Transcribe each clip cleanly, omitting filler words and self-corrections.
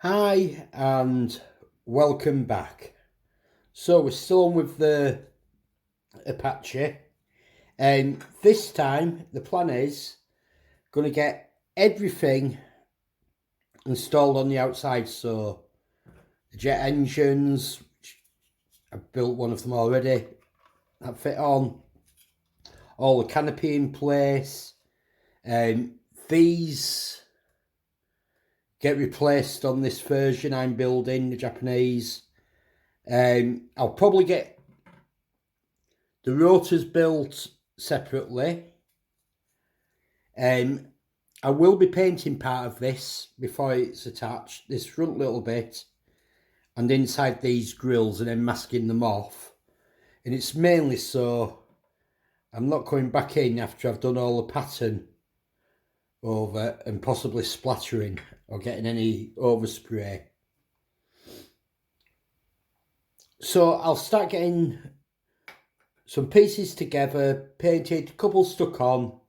Hi and welcome back. So we're still on with the Apache, and this time the plan is going to get everything installed on the outside. So the jet engines, I've built one of them already, that fit on, all the canopy in place. These get replaced on this version I'm building, the Japanese. I'll probably get the rotors built separately. I will be painting part of this before it's attached, this front little bit, and inside these grills, and then masking them off. And it's mainly so I'm not coming back in after I've done all the pattern over and possibly splattering or getting any overspray. So I'll start getting some pieces together, painted, a couple stuck on,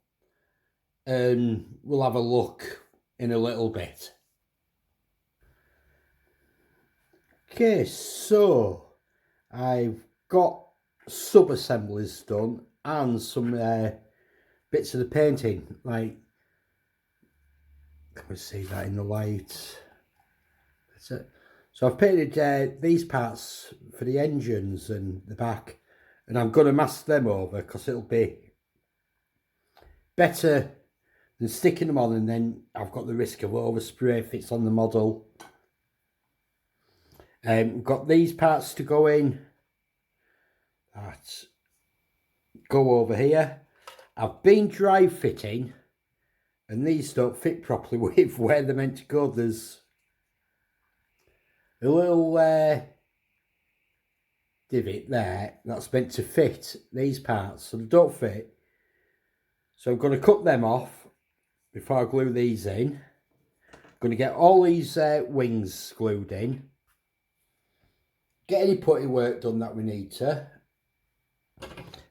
and we'll have a look in a little bit. Okay, so I've got sub-assemblies done and some bits of the painting, like, can we see that in the light? That's it. So I've painted these parts for the engines and the back, and I'm going to mask them over because it'll be better than sticking them on, and then I've got the risk of overspray if it's on the model. We've got these parts to go in that go over here. I've been dry fitting, and these don't fit properly with where they're meant to go. There's a little divot there that's meant to fit these parts, so they don't fit. So I'm going to cut them off before I glue these in. I'm going to get all these wings glued in. Get any putty work done that we need to.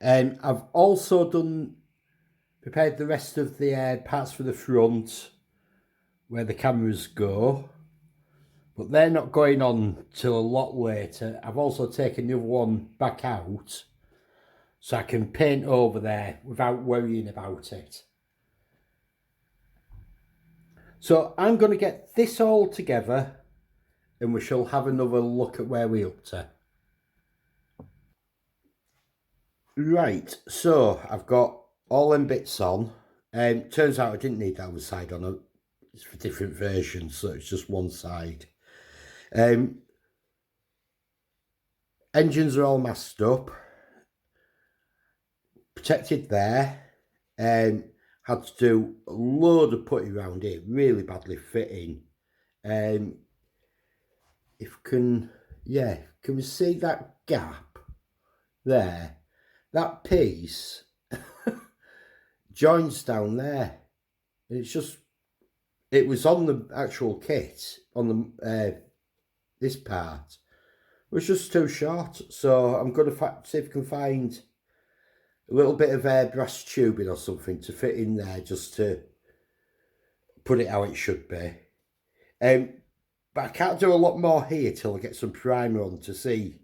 I've also prepared the rest of the parts for the front where the cameras go, but they're not going on till a lot later. I've also taken the other one back out so I can paint over there without worrying about it. So I'm going to get this all together and we shall have another look at where we're up to. Right, so I've got all them bits on. Turns out I didn't need the other side on it. It's for different versions, so it's just one side. Engines are all masked up, protected there. Had to do a load of putty around it, really badly fitting. If we can, yeah, can we see that gap there? That piece joins down there. And it's just, it was on the actual kit, on the this part. It was just too short. So I'm going to see if I can find a little bit of brass tubing or something to fit in there, just to put it how it should be. But I can't do a lot more here till I get some primer on to see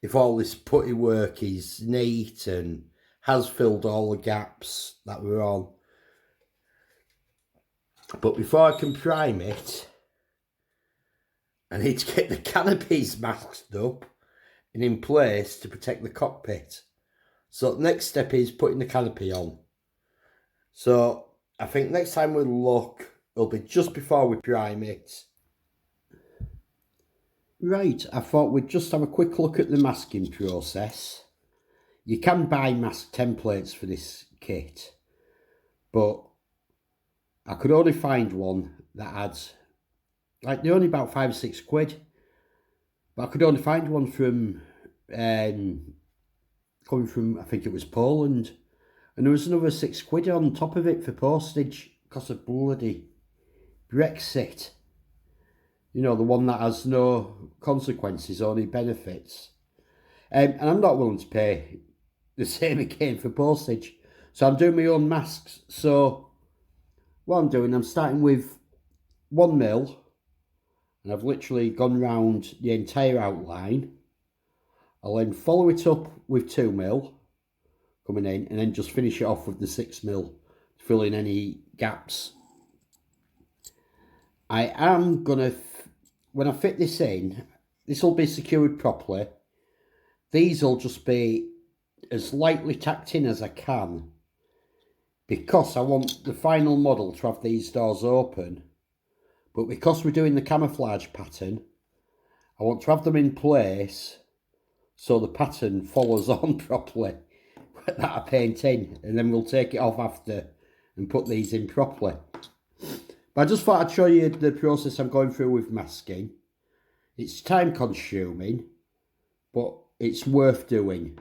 if all this putty work is neat and has filled all the gaps that we're on. But before I can prime it, I need to get the canopies masked up and in place to protect the cockpit. So the next step is putting the canopy on. So I think next time we look, it'll be just before we prime it. Right, I thought we'd just have a quick look at the masking process. You can buy mask templates for this kit, but I could only find one that had, like, they're only about £5 or £6, but I could only find one from, coming from, I think it was Poland, and there was another £6 on top of it for postage because of bloody Brexit. You know, the one that has no consequences, only benefits. And I'm not willing to pay the same again for postage. So I'm doing my own masks. So what I'm doing, I'm starting with 1mm and I've literally gone round the entire outline. I'll then follow it up with 2mm coming in, and then just finish it off with the 6mm to fill in any gaps. I am gonna, when I fit this in, this will be secured properly. These will just be as lightly tacked in as I can, because I want the final model to have these doors open. But because we're doing the camouflage pattern, I want to have them in place so the pattern follows on properly that I paint in, and then we'll take it off after and put these in properly. But I just thought I'd show you the process I'm going through with masking. It's time consuming, but it's worth doing.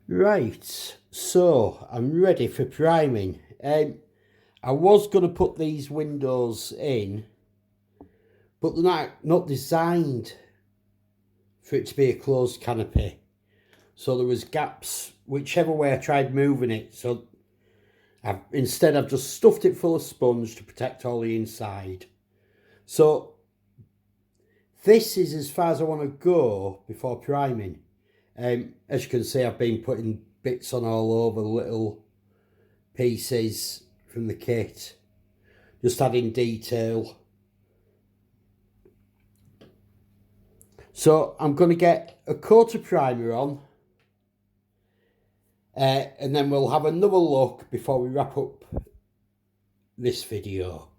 Right, so I'm ready for priming. I was going to put these windows in, but they're not designed for it to be a closed canopy. So there was gaps whichever way I tried moving it. So instead I've just stuffed it full of sponge to protect all the inside. So this is as far as I want to go before priming. As you can see, I've been putting bits on all over, little pieces from the kit, just adding detail. So I'm going to get a coat of primer on, and then we'll have another look before we wrap up this video.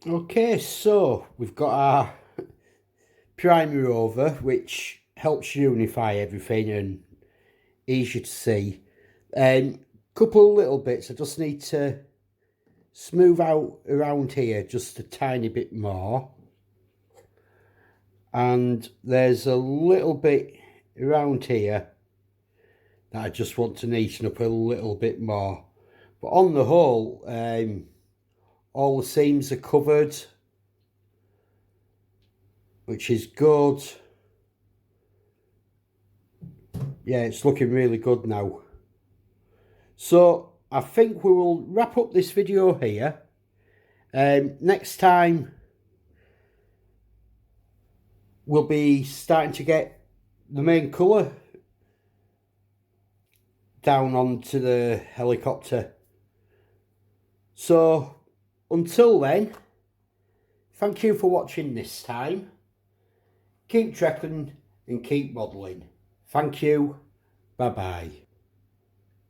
Okay, so we've got our primer over, which helps unify everything and easier to see. Couple of little bits I just need to smooth out around here just a tiny bit more, and there's a little bit around here that I just want to neaten up a little bit more. But on the whole, all the seams are covered, which is good. Yeah, it's looking really good now. So I think we will wrap up this video here. Next time we'll be starting to get the main colour down onto the helicopter. So until then, thank you for watching this time. Keep trekking and keep modelling. Thank you. Bye bye.